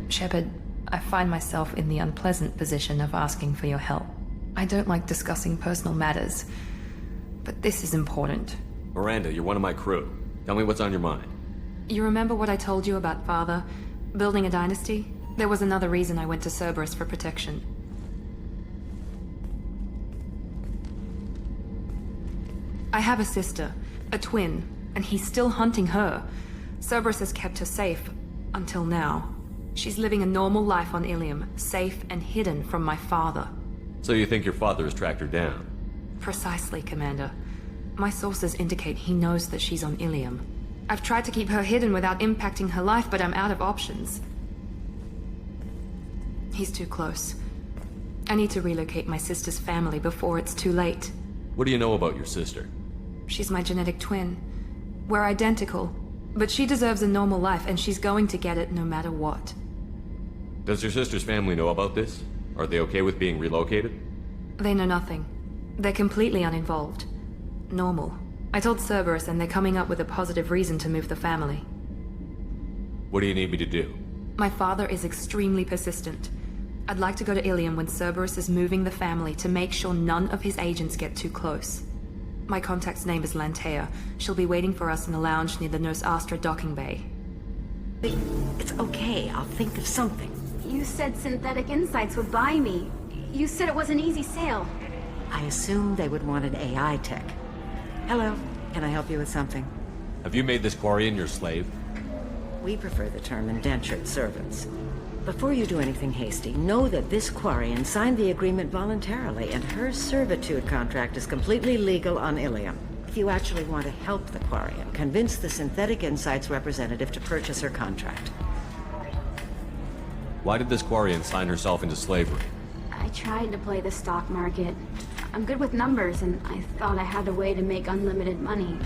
Shepard, I find myself in the unpleasant position of asking for your help. I don't like discussing personal matters, but this is important. Miranda, you're one of my crew. Tell me what's on your mind. You remember what I told you about Father? Building a dynasty? There was another reason I went to Cerberus for protection. I have a sister, a twin, and he's still hunting her. Cerberus has kept her safe, until now. She's living a normal life on Ilium, safe and hidden from my father. So you think your father has tracked her down? Precisely, Commander. My sources indicate he knows that she's on Ilium. I've tried to keep her hidden without impacting her life, but I'm out of options. He's too close. I need to relocate my sister's family before it's too late. What do you know about your sister? She's my genetic twin. We're identical, but she deserves a normal life, and she's going to get it no matter what. Does your sister's family know about this? Are they okay with being relocated? They know nothing. They're completely uninvolved. Normal. I told Cerberus, and they're coming up with a positive reason to move the family. What do you need me to do? My father is extremely persistent. I'd like to go to Ilium when Cerberus is moving the family to make sure none of his agents get too close. My contact's name is Lantea. She'll be waiting for us in a lounge near the Nos Astra docking bay. It's okay, I'll think of something. You said Synthetic Insights would buy me. You said it was an easy sale. I assumed they would want an AI tech. Hello, can I help you with something? Have you made this Quarian your slave? We prefer the term indentured servants. Before you do anything hasty, know that this Quarian signed the agreement voluntarily, and her servitude contract is completely legal on Ilium. If you actually want to help the Quarian, convince the Synthetic Insights representative to purchase her contract. Why did this Quarian sign herself into slavery? I tried to play the stock market. I'm good with numbers, and I thought I had a way to make unlimited money.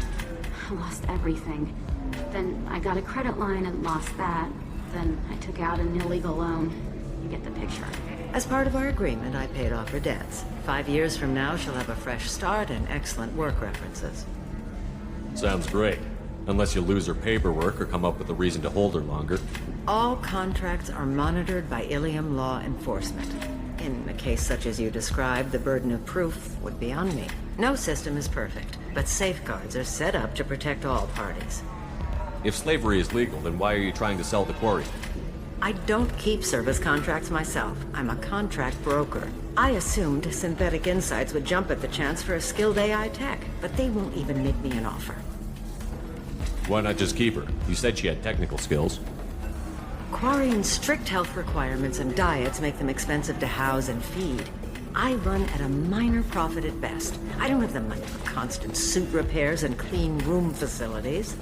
I lost everything. Then I got a credit line and lost that. Then I took out an illegal loan. You get the picture. As part of our agreement, I paid off her debts. 5 years from now, she'll have a fresh start and excellent work references. Sounds great. Unless you lose her paperwork or come up with a reason to hold her longer. All contracts are monitored by Ilium law enforcement. In a case such as you described, the burden of proof would be on me. No system is perfect, but safeguards are set up to protect all parties. If slavery is legal, then why are you trying to sell the Quarian? I don't keep service contracts myself. I'm a contract broker. I assumed Synthetic Insights would jump at the chance for a skilled AI tech, but they won't even make me an offer. Why not just keep her? You said she had technical skills. Quarian's strict health requirements and diets make them expensive to house and feed. I run at a minor profit at best. I don't have the money for constant suit repairs and clean room facilities.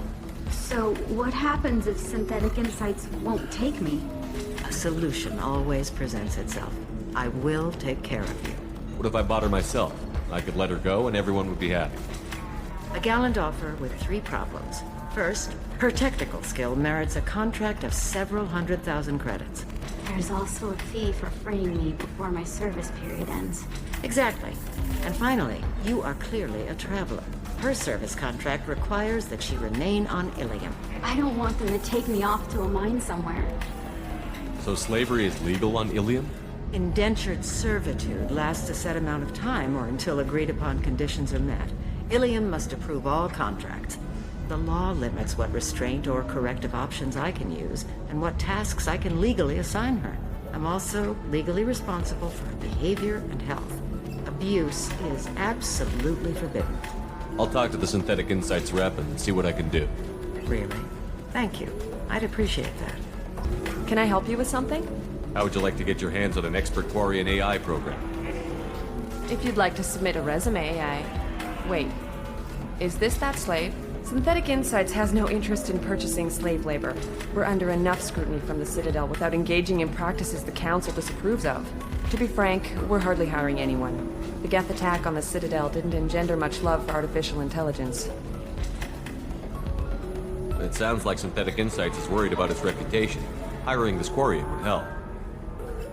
So what happens if Synthetic Insights won't take me? A solution always presents itself. I will take care of you. What if I bought her myself? I could let her go and everyone would be happy. A gallant offer with 3 problems. First, her technical skill merits a contract of several 100,000 credits. There's also a fee for freeing me before my service period ends. Exactly. And finally, you are clearly a traveler. Her service contract requires that she remain on Ilium. I don't want them to take me off to a mine somewhere. So slavery is legal on Ilium? Indentured servitude lasts a set amount of time or until agreed upon conditions are met. Ilium must approve all contracts. The law limits what restraint or corrective options I can use and what tasks I can legally assign her. I'm also legally responsible for her behavior and health. Abuse is absolutely forbidden. I'll talk to the Synthetic Insights rep and see what I can do. Really? Thank you. I'd appreciate that. Can I help you with something? How would you like to get your hands on an expert Quarian AI program? If you'd like to submit a resume, Wait. Is this that slave? Synthetic Insights has no interest in purchasing slave labor. We're under enough scrutiny from the Citadel without engaging in practices the Council disapproves of. To be frank, we're hardly hiring anyone. The Geth attack on the Citadel didn't engender much love for artificial intelligence. It sounds like Synthetic Insights is worried about its reputation. Hiring this Quarian would help.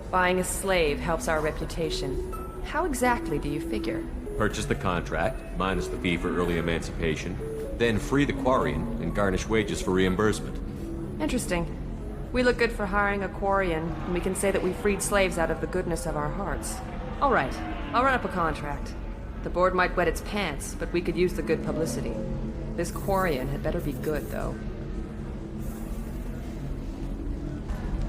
Buying a slave helps our reputation. How exactly do you figure? Purchase the contract, minus the fee for early emancipation, then free the Quarian and garnish wages for reimbursement. Interesting. We look good for hiring a Quarian, and we can say that we freed slaves out of the goodness of our hearts. All right, I'll run up a contract. The board might wet its pants, but we could use the good publicity. This Quarian had better be good, though.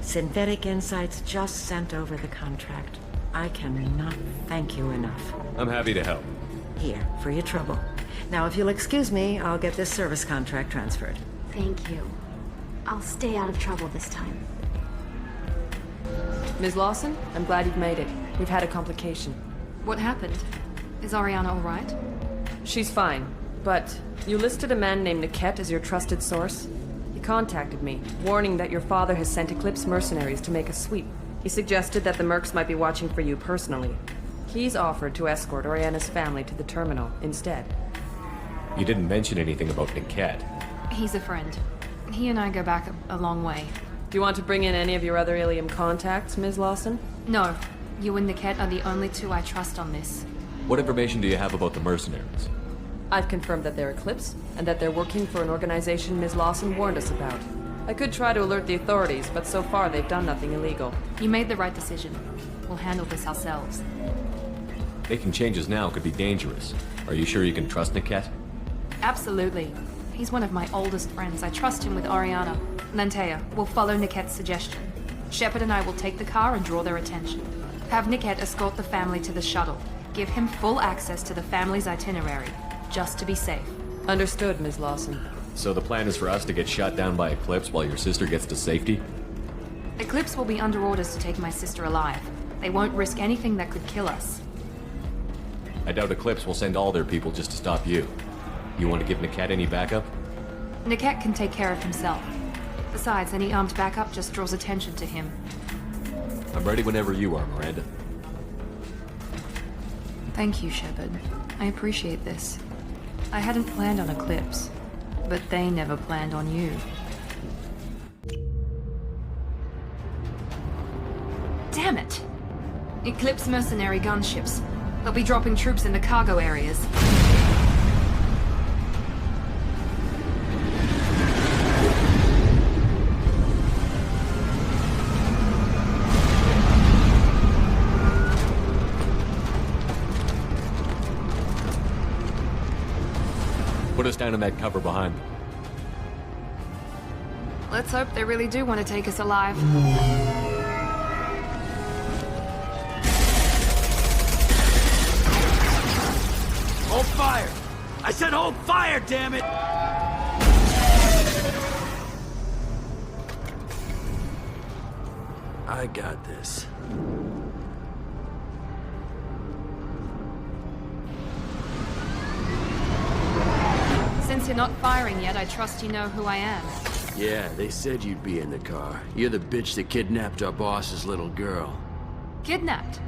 Synthetic Insights just sent over the contract. I cannot thank you enough. I'm happy to help. Here, for your trouble. Now, if you'll excuse me, I'll get this service contract transferred. Thank you. I'll stay out of trouble this time. Ms. Lawson, I'm glad you've made it. We've had a complication. What happened? Is Ariana all right? She's fine, but you listed a man named Niket as your trusted source. He contacted me, warning that your father has sent Eclipse mercenaries to make a sweep. He suggested that the Mercs might be watching for you personally. He's offered to escort Oriana's family to the terminal instead. You didn't mention anything about Niket. He's a friend. He and I go back a long way. Do you want to bring in any of your other Ilium contacts, Ms. Lawson? No. You and Niket are the only two I trust on this. What information do you have about the mercenaries? I've confirmed that they're Eclipse, and that they're working for an organization Ms. Lawson warned us about. I could try to alert the authorities, but so far they've done nothing illegal. You made the right decision. We'll handle this ourselves. Making changes now could be dangerous. Are you sure you can trust Niket? Absolutely. He's one of my oldest friends. I trust him with Ariana. Lantea, we'll follow Niket's suggestion. Shepard and I will take the car and draw their attention. Have Niket escort the family to the shuttle. Give him full access to the family's itinerary, just to be safe. Understood, Ms. Lawson. So the plan is for us to get shot down by Eclipse while your sister gets to safety? Eclipse will be under orders to take my sister alive. They won't risk anything that could kill us. I doubt Eclipse will send all their people just to stop you. You want to give Niket any backup? Niket can take care of himself. Besides, any armed backup just draws attention to him. I'm ready whenever you are, Miranda. Thank you, Shepard. I appreciate this. I hadn't planned on Eclipse, but they never planned on you. Damn it! Eclipse mercenary gunships. They'll be dropping troops in the cargo areas. Put us down in that cover behind them. Let's hope they really do want to take us alive. Hold fire! I said hold fire, damn it! I got this. Since you're not firing yet, I trust you know who I am. Yeah, they said you'd be in the car. You're the bitch that kidnapped our boss's little girl. Kidnapped?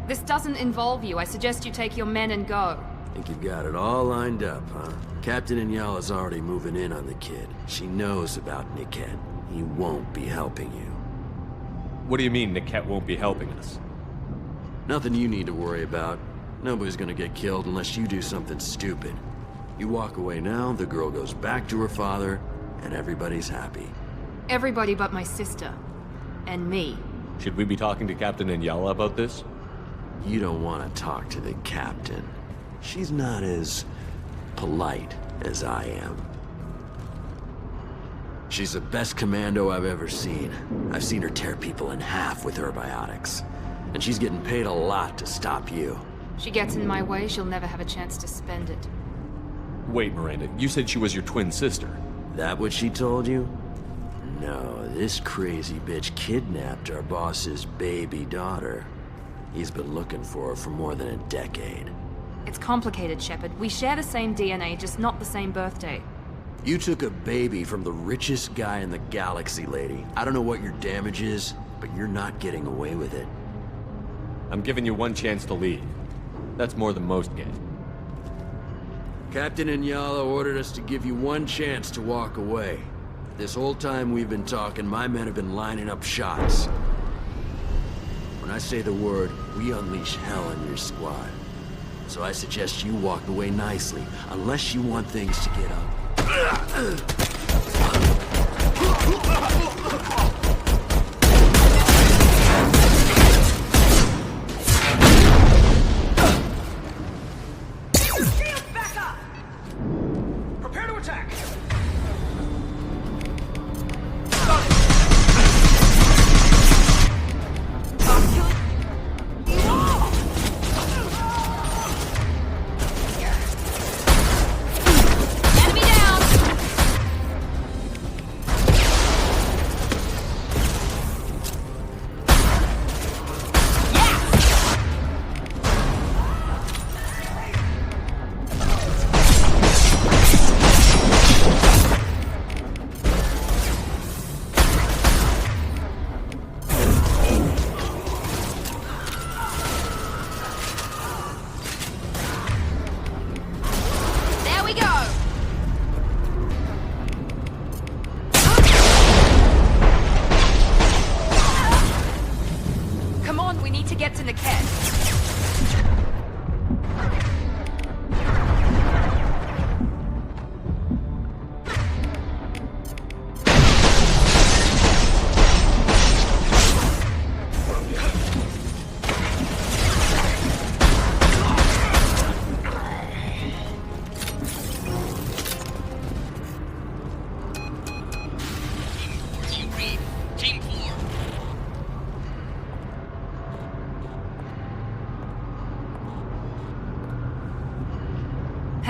This doesn't involve you. I suggest you take your men and go. Think you've got it all lined up, huh? Captain Inyala's already moving in on the kid. She knows about Niket. He won't be helping you. What do you mean Niket won't be helping us? Nothing you need to worry about. Nobody's gonna get killed unless you do something stupid. You walk away now, the girl goes back to her father, and everybody's happy. Everybody but my sister. And me. Should we be talking to Captain Inyala about this? You don't want to talk to the captain. She's not as polite as I am. She's the best commando I've ever seen. I've seen her tear people in half with her biotics. And she's getting paid a lot to stop you. She gets in my way, she'll never have a chance to spend it. Wait, Miranda, you said she was your twin sister. That what she told you? No, this crazy bitch kidnapped our boss's baby daughter. He's been looking for her for more than a decade. It's complicated, Shepard. We share the same DNA, just not the same birthday. You took a baby from the richest guy in the galaxy, lady. I don't know what your damage is, but you're not getting away with it. I'm giving you one chance to leave. That's more than most get. Captain Inyala ordered us to give you one chance to walk away. This whole time we've been talking, my men have been lining up shots. When I say the word, we unleash hell on your squad. So I suggest you walk away nicely, unless you want things to get up.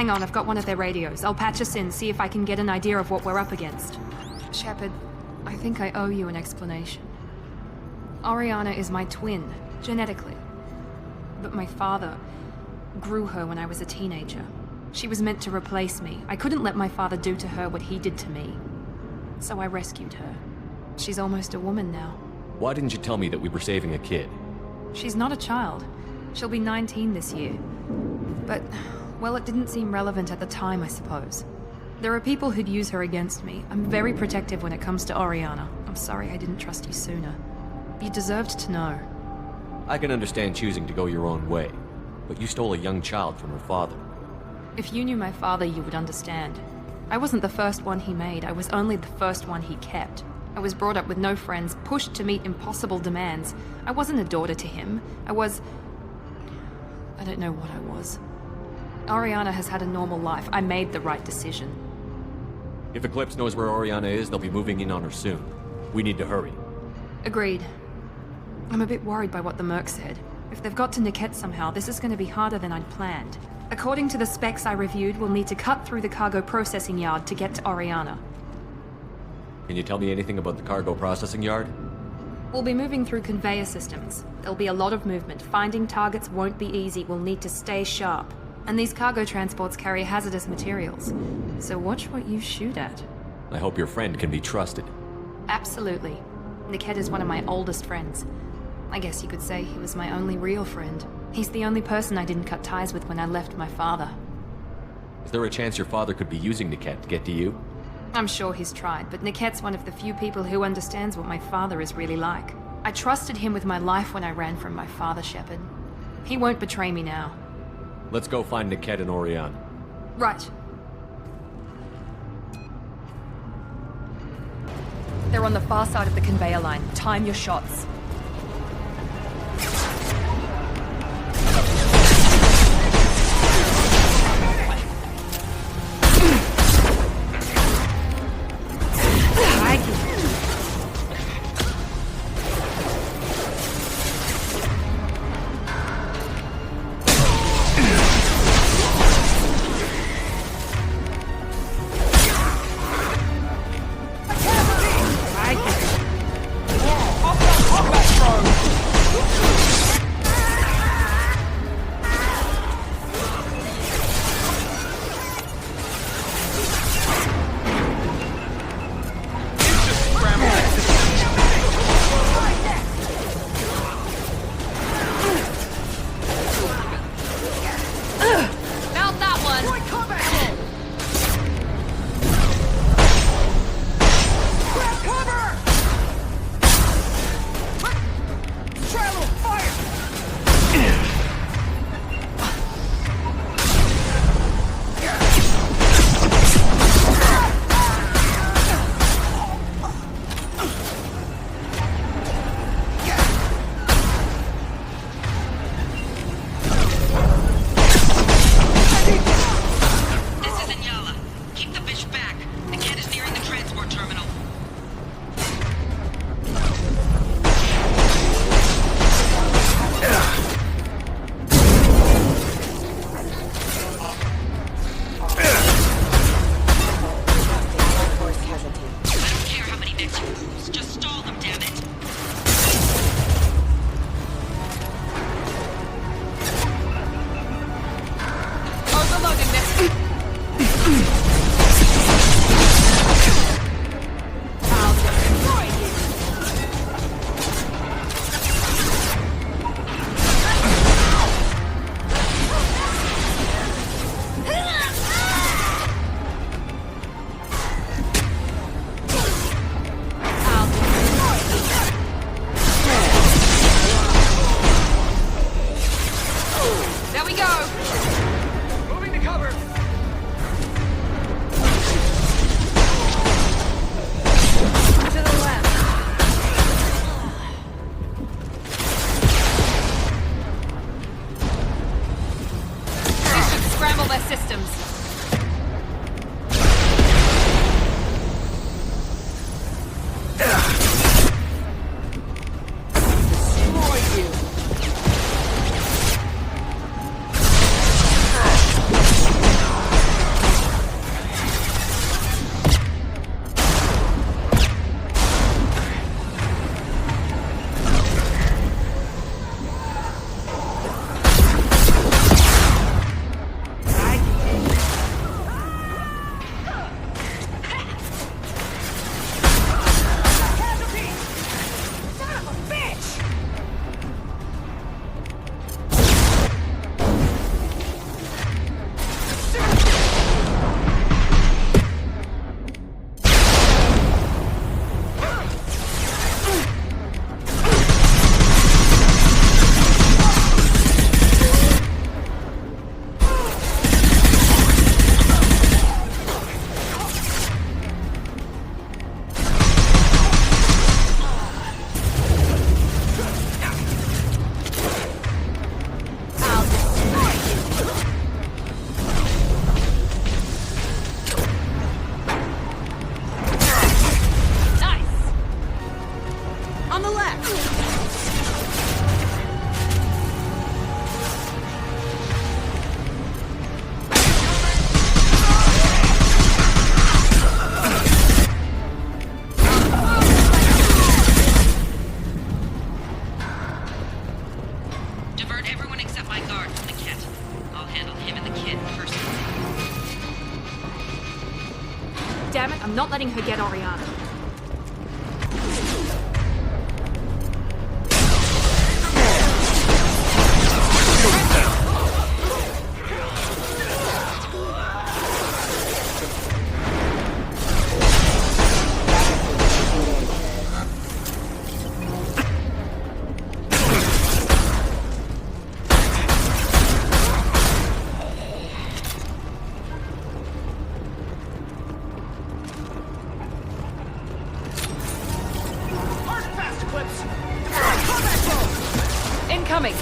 Hang on, I've got one of their radios. I'll patch us in, see if I can get an idea of what we're up against. Shepard, I think I owe you an explanation. Oriana is my twin, genetically. But my father grew her when I was a teenager. She was meant to replace me. I couldn't let my father do to her what he did to me. So I rescued her. She's almost a woman now. Why didn't you tell me that we were saving a kid? She's not a child. She'll be 19 this year. But, well, it didn't seem relevant at the time, I suppose. There are people who'd use her against me. I'm very protective when it comes to Oriana. I'm sorry I didn't trust you sooner. You deserved to know. I can understand choosing to go your own way, but you stole a young child from her father. If you knew my father, you would understand. I wasn't the first one he made. I was only the first one he kept. I was brought up with no friends, pushed to meet impossible demands. I wasn't a daughter to him. I don't know what I was. Oriana has had a normal life. I made the right decision. If Eclipse knows where Oriana is, they'll be moving in on her soon. We need to hurry. Agreed. I'm a bit worried by what the Merc said. If they've got to Niket somehow, this is going to be harder than I'd planned. According to the specs I reviewed, we'll need to cut through the cargo processing yard to get to Oriana. Can you tell me anything about the cargo processing yard? We'll be moving through conveyor systems. There'll be a lot of movement. Finding targets won't be easy. We'll need to stay sharp. And these cargo transports carry hazardous materials. So watch what you shoot at. I hope your friend can be trusted. Absolutely. Niket is one of my oldest friends. I guess you could say he was my only real friend. He's the only person I didn't cut ties with when I left my father. Is there a chance your father could be using Niket to get to you? I'm sure he's tried, but Niket's one of the few people who understands what my father is really like. I trusted him with my life when I ran from my father, Shepard. He won't betray me now. Let's go find Niket and Oriana. Right. They're on the far side of the conveyor line. Time your shots. the left! Divert everyone except my guard from the kit. I'll handle him and the kid personally. Damn it, I'm not letting her get Oriana. Incoming!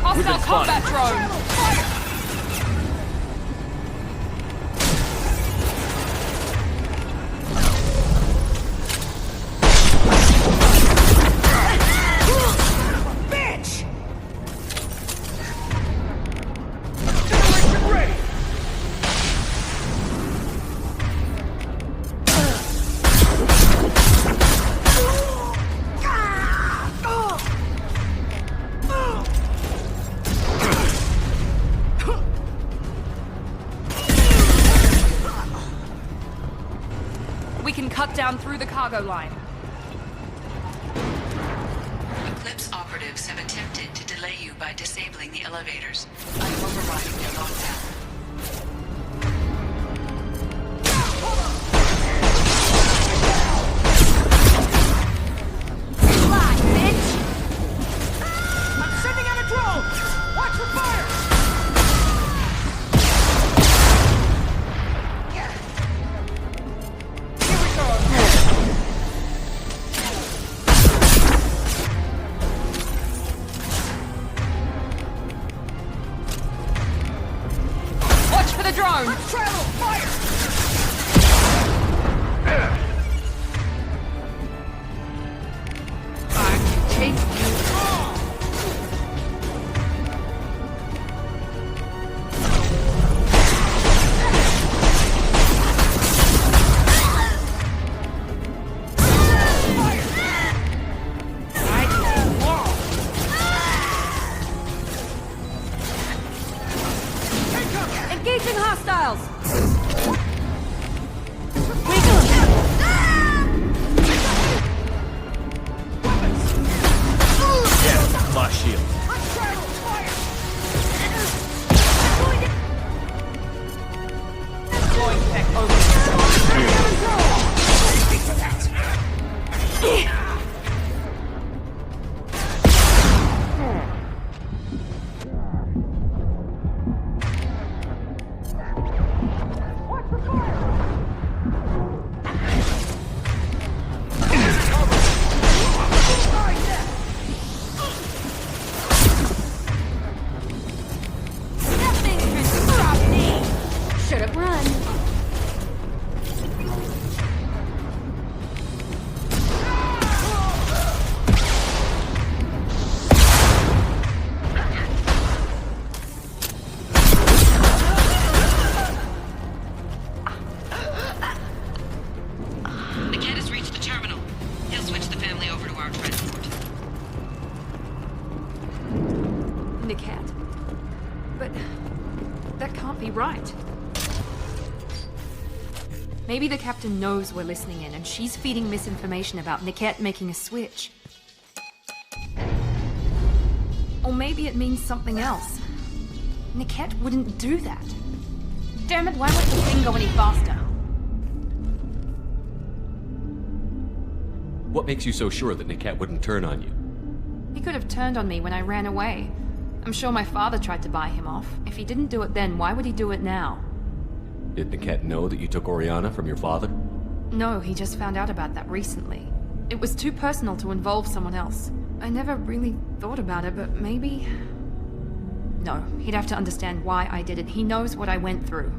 Hostile combat drone! Bitch! We can cut down through the cargo line. Eclipse operatives have attempted to delay you by disabling the elevators. I'm overriding their lockdown. I'm sending out a drone! Watch for fire! Watch for the drone! Travel! Fire! I can take you. Engaging hostiles! Yeah, my shield. Deploying tech over. Watch for fire! Niket has reached the terminal. He'll switch the family over to our transport. Niket. But that can't be right. Maybe the captain knows we're listening in and she's feeding misinformation about Niket making a switch. Or maybe it means something else. Niket wouldn't do that. Damn it, why won't the thing go any faster? What makes you so sure that Niket wouldn't turn on you? He could have turned on me when I ran away. I'm sure my father tried to buy him off. If he didn't do it then, why would he do it now? Did Niket know that you took Oriana from your father? No, he just found out about that recently. It was too personal to involve someone else. I never really thought about it, but maybe... No, he'd have to understand why I did it. He knows what I went through.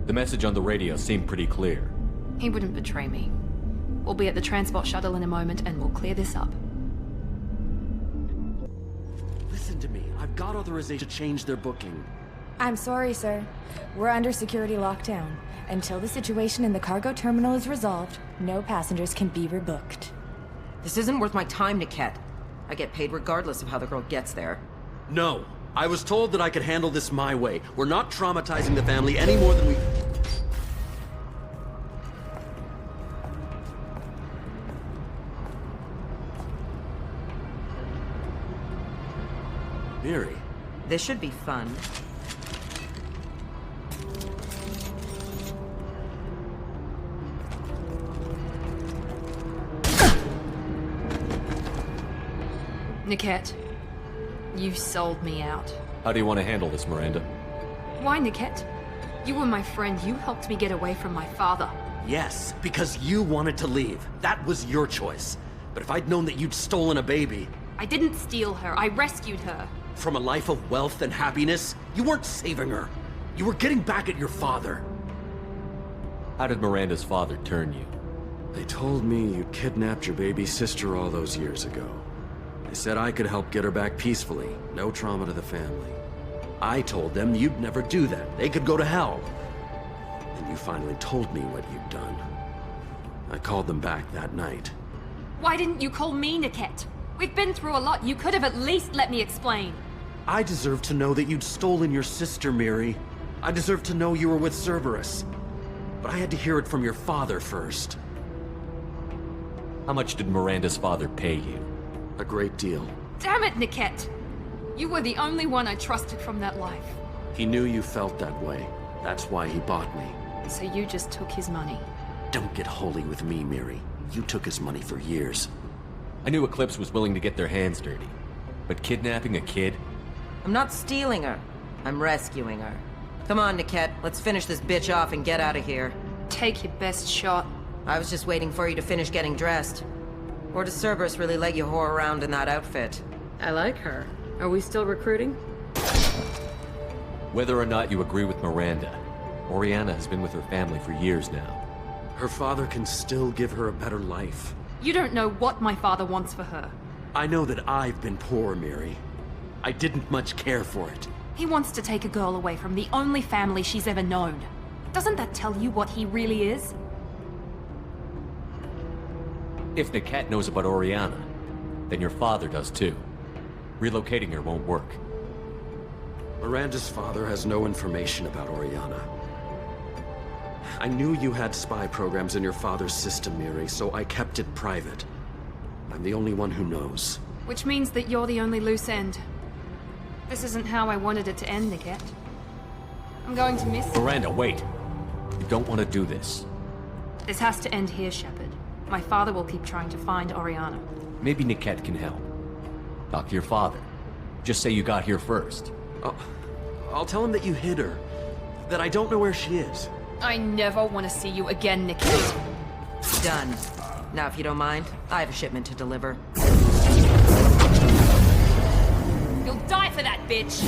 The message on the radio seemed pretty clear. He wouldn't betray me. We'll be at the transport shuttle in a moment and we'll clear this up. Listen to me. I've got authorization to change their booking. I'm sorry, sir. We're under security lockdown. Until the situation in the cargo terminal is resolved, no passengers can be rebooked. This isn't worth my time, Niket. I get paid regardless of how the girl gets there. No. I was told that I could handle this my way. We're not traumatizing the family any more than we... Miri. This should be fun. Niket, you sold me out. How do you want to handle this, Miranda? Why, Niket? You were my friend. You helped me get away from my father. Yes, because you wanted to leave. That was your choice. But if I'd known that you'd stolen a baby... I didn't steal her. I rescued her. From a life of wealth and happiness, you weren't saving her. You were getting back at your father. How did Miranda's father turn you? They told me you'd kidnapped your baby sister all those years ago. They said I could help get her back peacefully. No trauma to the family. I told them you'd never do that. They could go to hell. And you finally told me what you'd done. I called them back that night. Why didn't you call me, Niket? We've been through a lot. You could have at least let me explain. I deserve to know that you'd stolen your sister, Miri. I deserve to know you were with Cerberus. But I had to hear it from your father first. How much did Miranda's father pay you? A great deal. Damn it, Niket! You were the only one I trusted from that life. He knew you felt that way. That's why he bought me. So you just took his money. Don't get holy with me, Miri. You took his money for years. I knew Eclipse was willing to get their hands dirty. But kidnapping a kid? I'm not stealing her. I'm rescuing her. Come on, Niket. Let's finish this bitch off and get out of here. Take your best shot. I was just waiting for you to finish getting dressed. Or does Cerberus really let you whore around in that outfit? I like her. Are we still recruiting? Whether or not you agree with Miranda, Oriana has been with her family for years now. Her father can still give her a better life. You don't know what my father wants for her. I know that I've been poor, Miri. I didn't much care for it. He wants to take a girl away from the only family she's ever known. Doesn't that tell you what he really is? If the cat knows about Oriana, then your father does too. Relocating her won't work. Miranda's father has no information about Oriana. I knew you had spy programs in your father's system, Miri, so I kept it private. I'm the only one who knows. Which means that you're the only loose end. This isn't how I wanted it to end, Niket. I'm going to miss... Miranda, wait! You don't want to do this. This has to end here, Shepard. My father will keep trying to find Oriana. Maybe Niket can help. Talk to your father. Just say you got here first. I'll tell him that you hid her. That I don't know where she is. I never want to see you again, Niket. Done. Now, if you don't mind, I have a shipment to deliver. You'll die for that, bitch!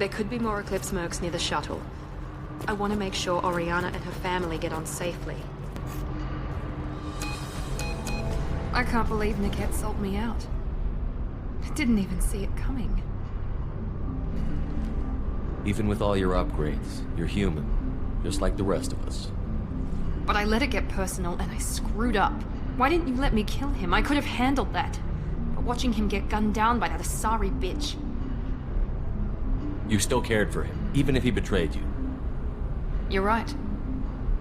There could be more Eclipse mercs near the shuttle. I want to make sure Oriana and her family get on safely. I can't believe Niket sold me out. I didn't even see it coming. Even with all your upgrades, you're human, just like the rest of us. But I let it get personal and I screwed up. Why didn't you let me kill him? I could have handled that. But watching him get gunned down by that Asari bitch. You still cared for him, even if he betrayed you. You're right.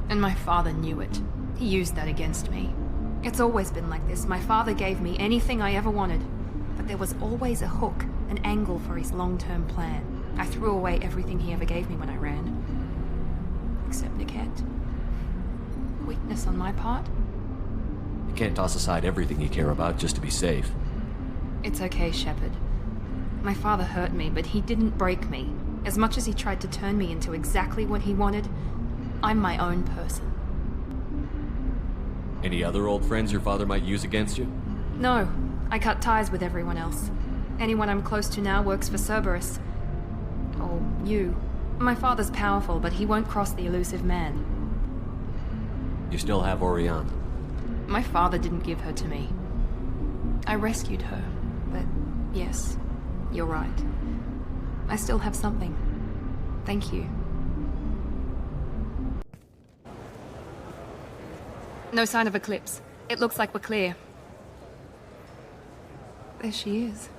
And my father knew it. He used that against me. It's always been like this. My father gave me anything I ever wanted. But there was always a hook, an angle for his long-term plan. I threw away everything he ever gave me when I ran. Except Niket. Weakness on my part? You can't toss aside everything you care about just to be safe. It's okay, Shepard. My father hurt me, but he didn't break me. As much as he tried to turn me into exactly what he wanted, I'm my own person. Any other old friends your father might use against you? No, I cut ties with everyone else. Anyone I'm close to now works for Cerberus. Or you. My father's powerful, but he won't cross the elusive man. You still have Oriana. My father didn't give her to me. I rescued her, but yes, you're right. I still have something. Thank you. No sign of Eclipse. It looks like we're clear. There she is.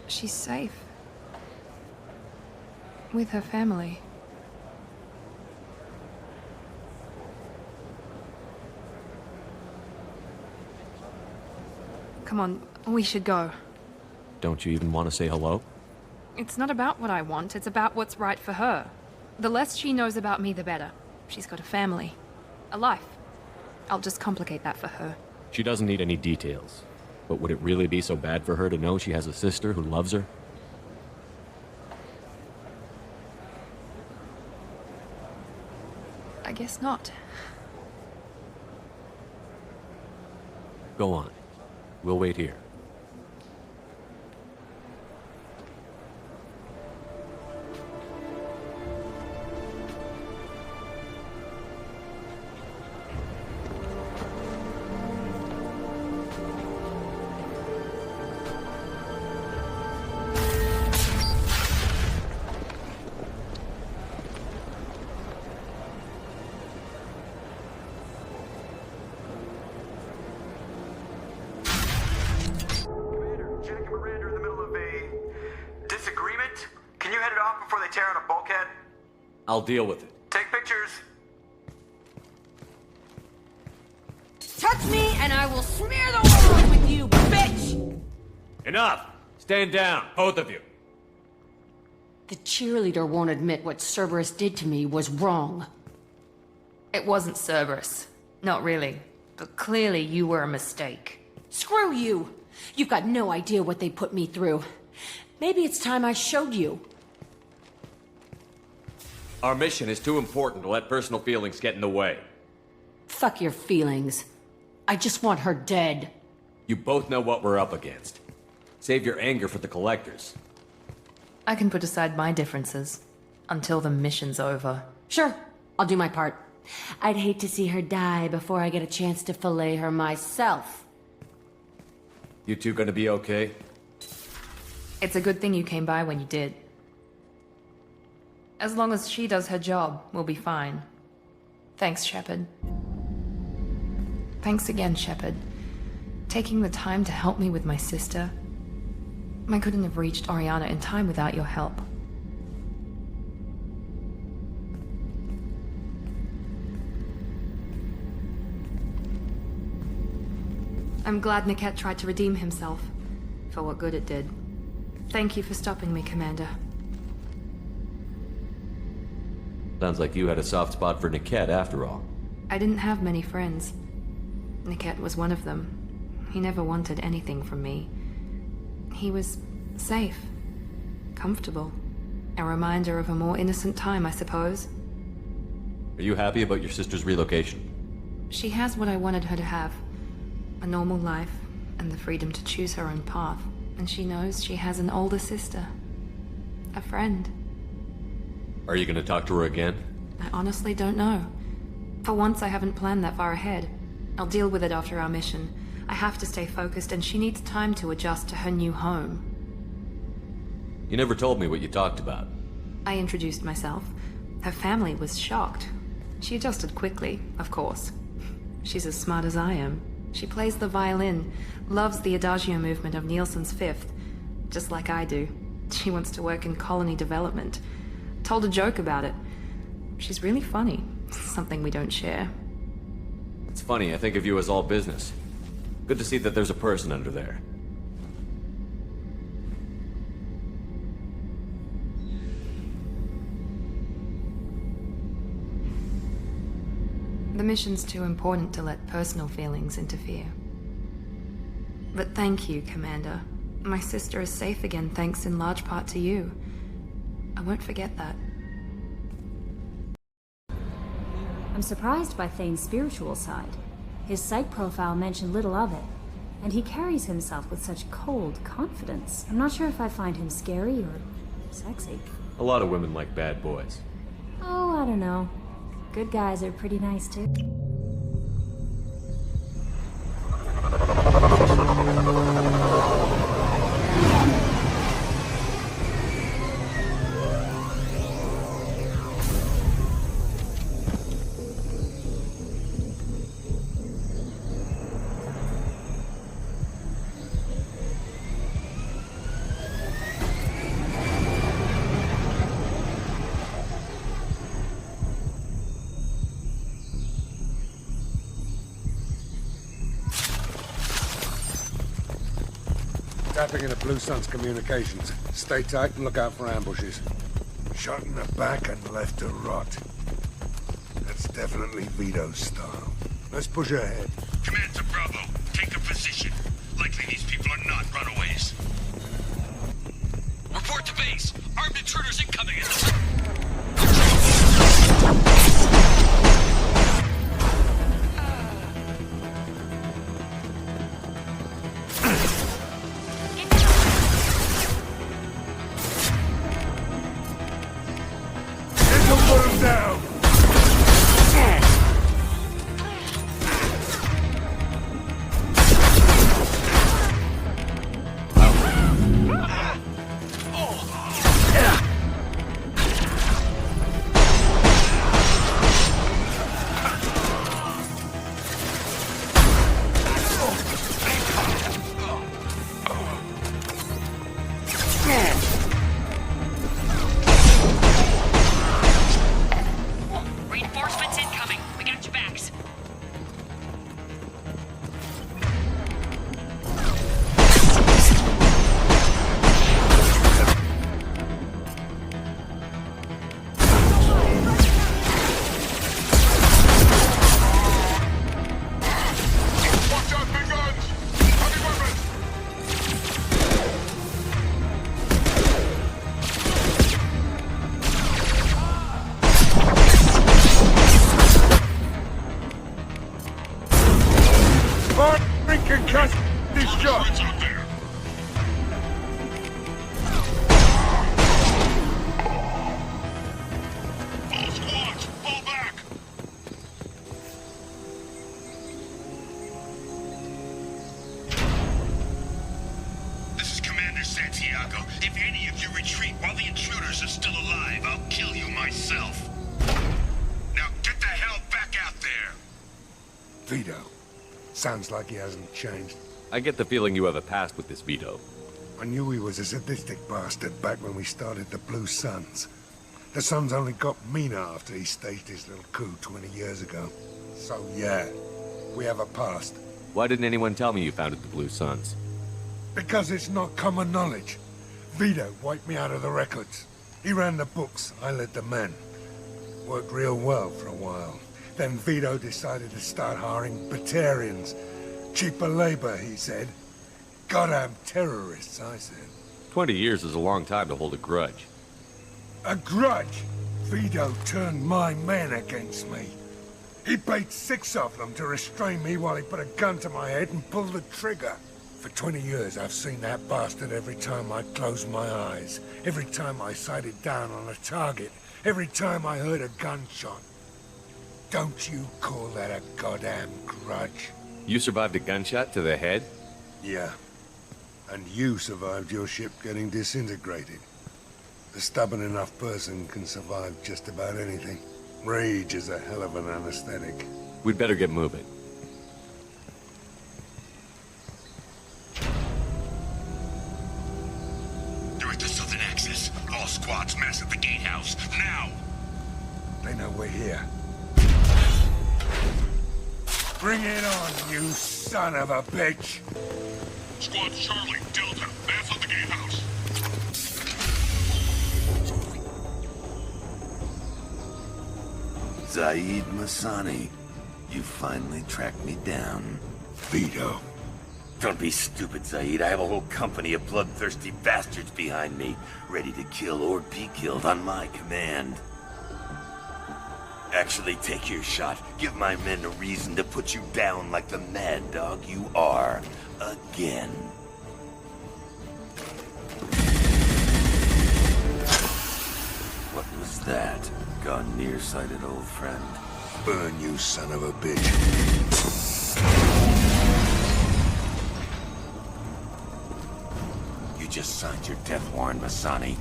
She's safe. With her family. Come on, we should go. Don't you even want to say hello? It's not about what I want, it's about what's right for her. The less she knows about me, the better. She's got a family. A life. I'll just complicate that for her. She doesn't need any details. But would it really be so bad for her to know she has a sister who loves her? I guess not. Go on. We'll wait here. I'll deal with it. Take pictures. Touch me and I will smear the world with you, bitch! Enough! Stand down, both of you. The cheerleader won't admit what Cerberus did to me was wrong. It wasn't Cerberus. Not really. But clearly you were a mistake. Screw you! You've got no idea what they put me through. Maybe it's time I showed you. Our mission is too important to let personal feelings get in the way. Fuck your feelings. I just want her dead. You both know what we're up against. Save your anger for the collectors. I can put aside my differences. Until the mission's over. Sure, I'll do my part. I'd hate to see her die before I get a chance to fillet her myself. You two gonna be okay? It's a good thing you came by when you did. As long as she does her job, we'll be fine. Thanks, Shepard. Thanks again, Shepard. Taking the time to help me with my sister. I couldn't have reached Oriana in time without your help. I'm glad Niket tried to redeem himself, for what good it did. Thank you for stopping me, Commander. Sounds like you had a soft spot for Niket after all. I didn't have many friends. Niket was one of them. He never wanted anything from me. He was safe, comfortable. A reminder of a more innocent time, I suppose. Are you happy about your sister's relocation? She has what I wanted her to have. A normal life, and the freedom to choose her own path. And she knows she has an older sister. A friend. Are you gonna talk to her again? I honestly don't know. For once, I haven't planned that far ahead. I'll deal with it after our mission. I have to stay focused, and she needs time to adjust to her new home. You never told me what you talked about. I introduced myself. Her family was shocked. She adjusted quickly, of course. She's as smart as I am. She plays the violin, loves the adagio movement of Nielsen's Fifth, just like I do. She wants to work in colony development. Told a joke about it. She's really funny. Something we don't share. It's funny, I think of you as all business. Good to see that there's a person under there. The mission's too important to let personal feelings interfere. But thank you, Commander. My sister is safe again thanks in large part to you. I won't forget that. I'm surprised by Thane's spiritual side. His psych profile mentioned little of it, and he carries himself with such cold confidence. I'm not sure if I find him scary or sexy. A lot of women like bad boys. Oh, I don't know. Good guys are pretty nice too. Tapping into Blue Sun's communications. Stay tight and look out for ambushes. Shot in the back and left to rot. That's definitely Vito's style. Let's push ahead. Command to Bravo. Take a position. Likely these people are not runaways. Report to base. Armed intruders incoming. Reinforcements incoming. We got your backs. Watch out, big guns! Heavy weapons! Can cut this job. Out there. All squads, fall back! This is Commander Santiago. If any of you retreat while the intruders are still alive, I'll kill you myself. Now get the hell back out there! Vito. Sounds like he hasn't changed. I get the feeling you have a past with this Vito. I knew he was a sadistic bastard back when we started the Blue Suns. The Suns only got meaner after he staged his little coup 20 years ago. So yeah, we have a past. Why didn't anyone tell me you founded the Blue Suns? Because it's not common knowledge. Vito wiped me out of the records. He ran the books, I led the men. Worked real well for a while. Then Vito decided to start hiring Batarians. Cheaper labor, he said. Goddamn terrorists, I said. 20 years is a long time to hold a grudge. A grudge? Vito turned my men against me. He paid 6 of them to restrain me while he put a gun to my head and pulled the trigger. For 20 years, I've seen that bastard every time I closed my eyes. Every time I sighted down on a target. Every time I heard a gunshot. Don't you call that a goddamn grudge? You survived a gunshot to the head? Yeah. And you survived your ship getting disintegrated. A stubborn enough person can survive just about anything. Rage is a hell of an anesthetic. We'd better get moving. They're at the southern axis. All squads mass at the gatehouse, now! They know we're here. Bring it on, you son of a bitch! Squad Charlie, Delta, mass at the gatehouse. Zaid Masani, you finally tracked me down. Vito. Don't be stupid, Zaid. I have a whole company of bloodthirsty bastards behind me, ready to kill or be killed on my command. Actually, take your shot. Give my men a reason to put you down like the mad dog you are. Again. What was that? Gone nearsighted, old friend. Burn, you son of a bitch. You just signed your death warrant, Masani.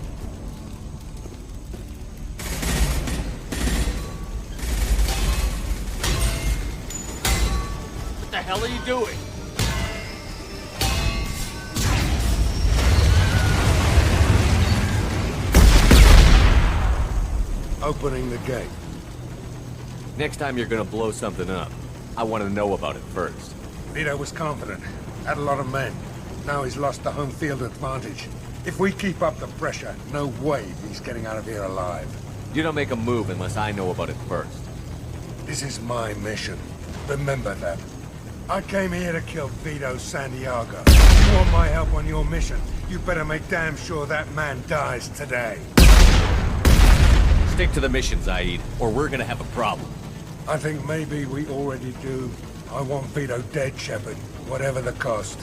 What the hell are you doing? Opening the gate. Next time you're gonna blow something up, I want to know about it first. Vito was confident. Had a lot of men. Now he's lost the home field advantage. If we keep up the pressure, no way he's getting out of here alive. You don't make a move unless I know about it first. This is my mission. Remember that. I came here to kill Vito Santiago. You want my help on your mission? You better make damn sure that man dies today. Stick to the mission, Zaid, or we're gonna have a problem. I think maybe we already do. I want Vito dead, Shepard, whatever the cost.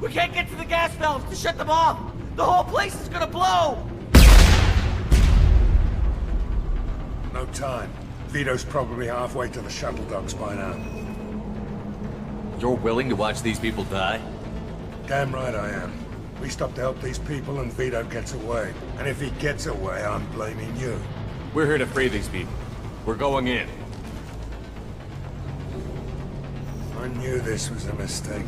We can't get to the gas valves to shut them off! The whole place is gonna blow! No time. Vito's probably halfway to the shuttle docks by now. You're willing to watch these people die? Damn right I am. We stop to help these people and Vito gets away. And if he gets away, I'm blaming you. We're here to free these people. We're going in. I knew this was a mistake.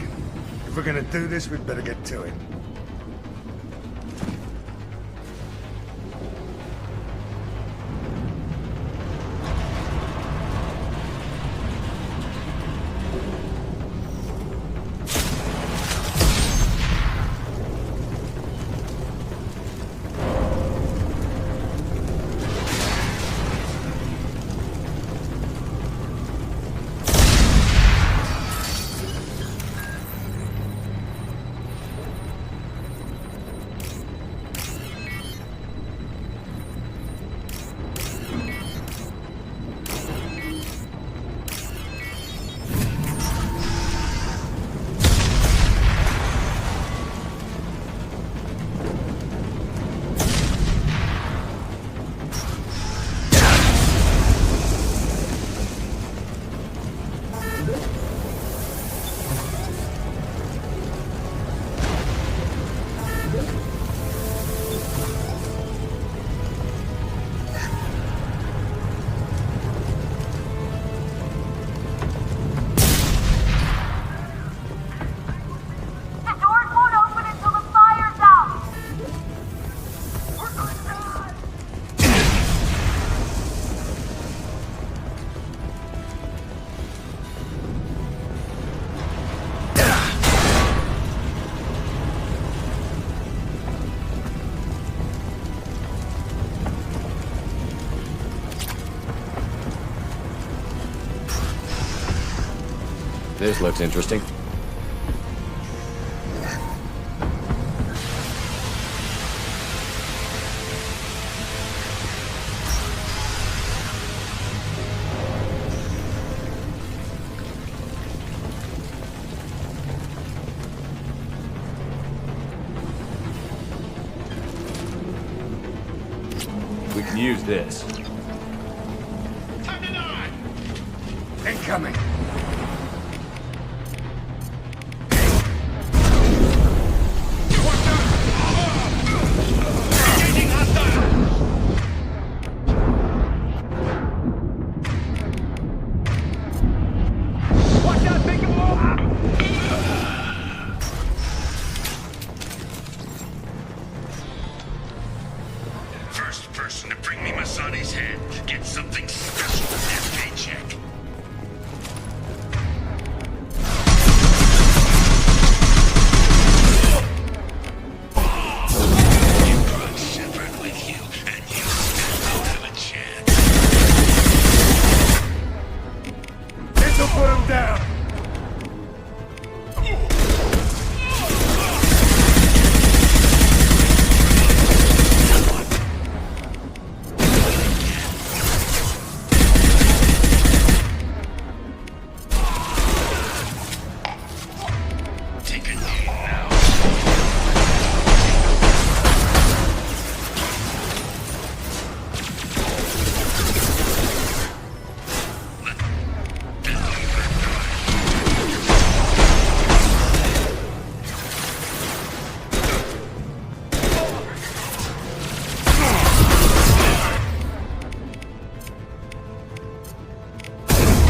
If we're gonna do this, we'd better get to it. This looks interesting. We can use this. Incoming. First person to bring me Masani's head gets something special in their paycheck. You brought Shepard with you, and you still don't have a chance. This'll put him down. Take a knee now.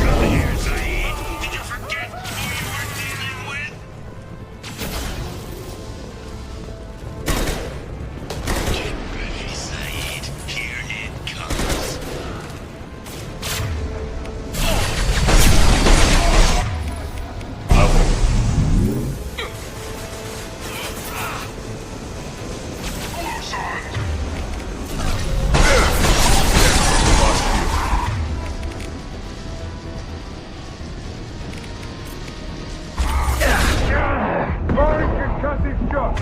Come here, Zaid. Did you forget who you were dealing with? Get ready, Zaid. Here it comes. Boring concussive shot.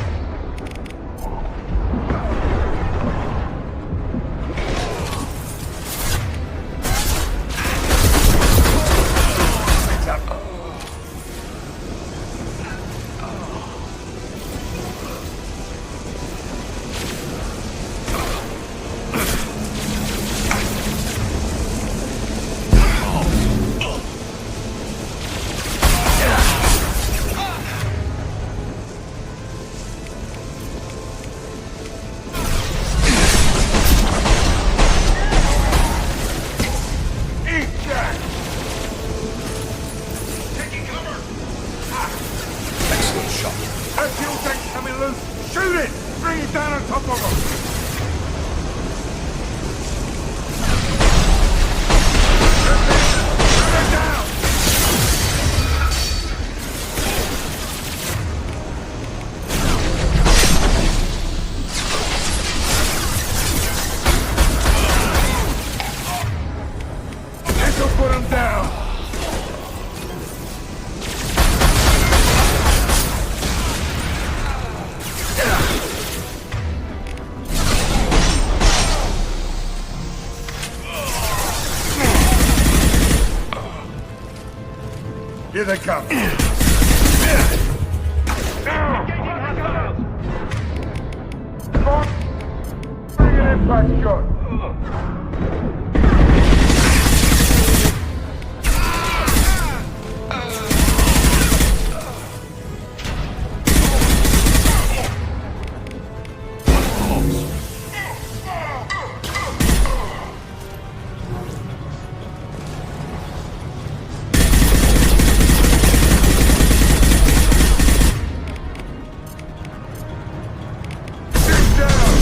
Eat that! Taking cover! Excellent shot. That fuel tank's coming loose! Shoot it! Bring it down on top of him! Shoot it down! This'll put him down! Here they come. Bring an impact shot. Sit down!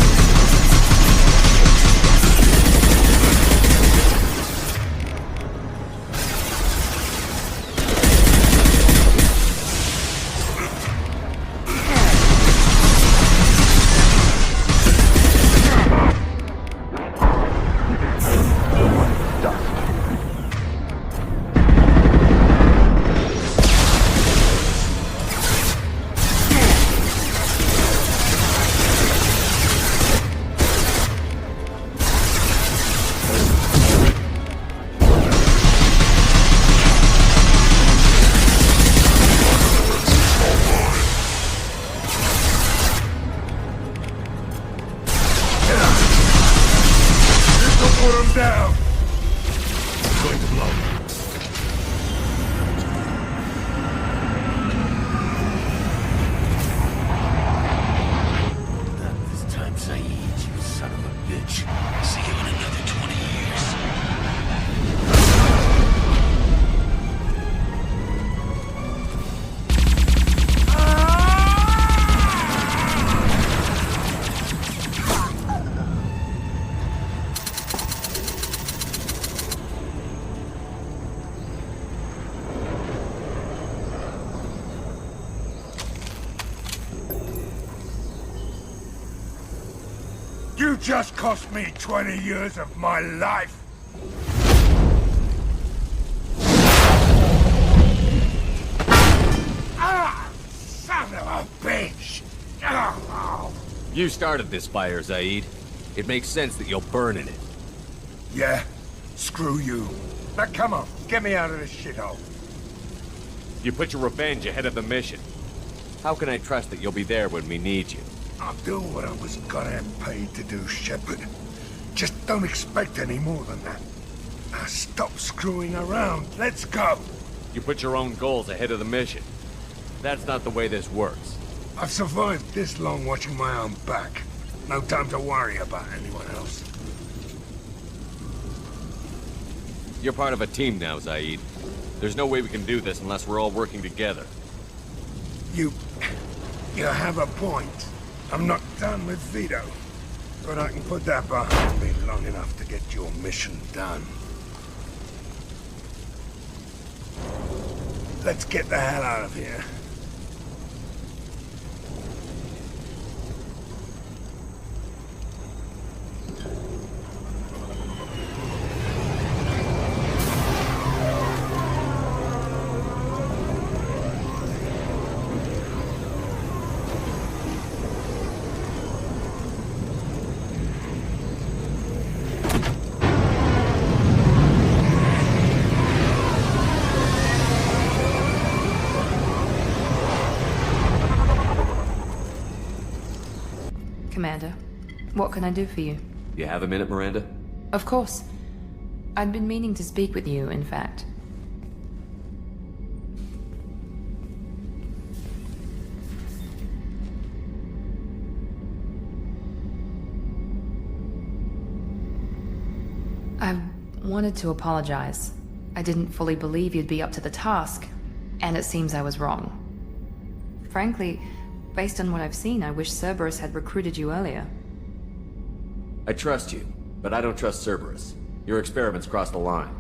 You just cost me 20 years of my life. Ah! Son of a bitch! Oh. You started this fire, Zaid. It makes sense that you'll burn in it. Yeah? Screw you. Now come on, get me out of this shithole. You put your revenge ahead of the mission. How can I trust that you'll be there when we need you? I'll do what I was goddamn paid to do, Shepard. Just don't expect any more than that. Now stop screwing around. Let's go. You put your own goals ahead of the mission. That's not the way this works. I've survived this long watching my own back. No time to worry about anyone else. You're part of a team now, Zaid. There's no way we can do this unless we're all working together. You have a point. I'm not done with Vito. But I can put that behind me long enough to get your mission done. Let's get the hell out of here. Commander, what can I do for you? You have a minute, Miranda? Of course. I'd been meaning to speak with you, in fact. I wanted to apologize. I didn't fully believe you'd be up to the task, and it seems I was wrong. Frankly, based on what I've seen, I wish Cerberus had recruited you earlier. I trust you, but I don't trust Cerberus. Your experiments crossed the line.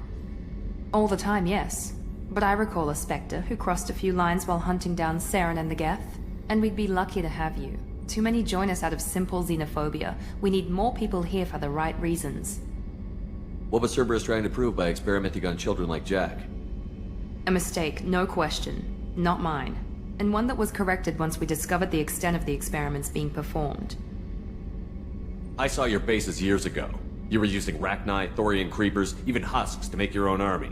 All the time, yes. But I recall a Spectre who crossed a few lines while hunting down Saren and the Geth, and we'd be lucky to have you. Too many join us out of simple xenophobia. We need more people here for the right reasons. What was Cerberus trying to prove by experimenting on children like Jack? A mistake, no question. Not mine. And one that was corrected once we discovered the extent of the experiments being performed. I saw your bases years ago. You were using Rachni, Thorian creepers, even husks to make your own army.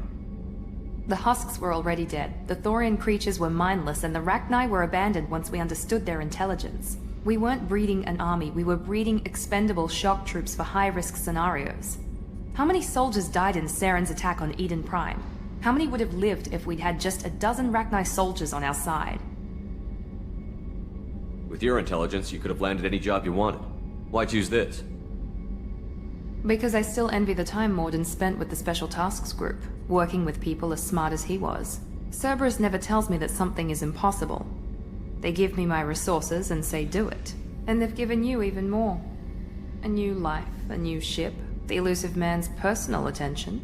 The husks were already dead, the Thorian creatures were mindless, and the Rachni were abandoned once we understood their intelligence. We weren't breeding an army, we were breeding expendable shock troops for high-risk scenarios. How many soldiers died in Saren's attack on Eden Prime? How many would have lived if we'd had just a dozen Rachni soldiers on our side? With your intelligence, you could have landed any job you wanted. Why choose this? Because I still envy the time Morden spent with the Special Tasks Group, working with people as smart as he was. Cerberus never tells me that something is impossible. They give me my resources and say do it. And they've given you even more. A new life, a new ship, the elusive man's personal attention.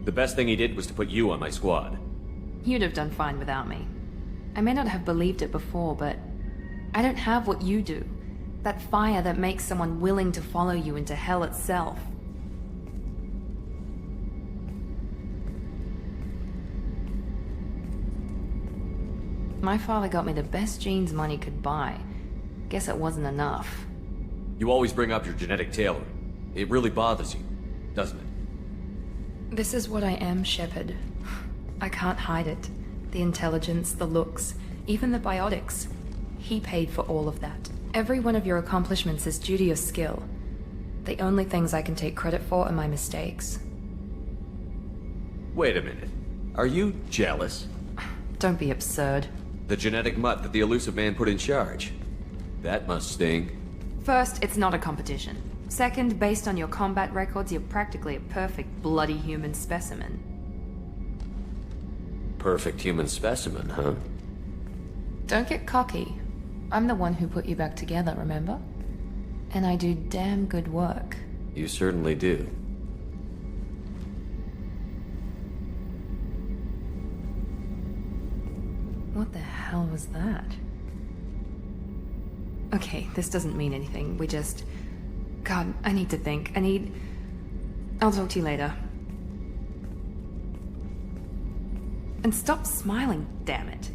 The best thing he did was to put you on my squad. You'd have done fine without me. I may not have believed it before, but I don't have what you do. That fire that makes someone willing to follow you into hell itself. My father got me the best genes money could buy. Guess it wasn't enough. You always bring up your genetic tailoring. It really bothers you, doesn't it? This is what I am, Shepard. I can't hide it. The intelligence, the looks, even the biotics. He paid for all of that. Every one of your accomplishments is due to your skill. The only things I can take credit for are my mistakes. Wait a minute. Are you jealous? Don't be absurd. The genetic mutt that the elusive man put in charge. That must sting. First, it's not a competition. Second, based on your combat records, you're practically a perfect bloody human specimen. Perfect human specimen, huh? Don't get cocky. I'm the one who put you back together, remember? And I do damn good work. You certainly do. What the hell was that? Okay, this doesn't mean anything. We just... God, I need to think. I'll talk to you later. And stop smiling, damn it.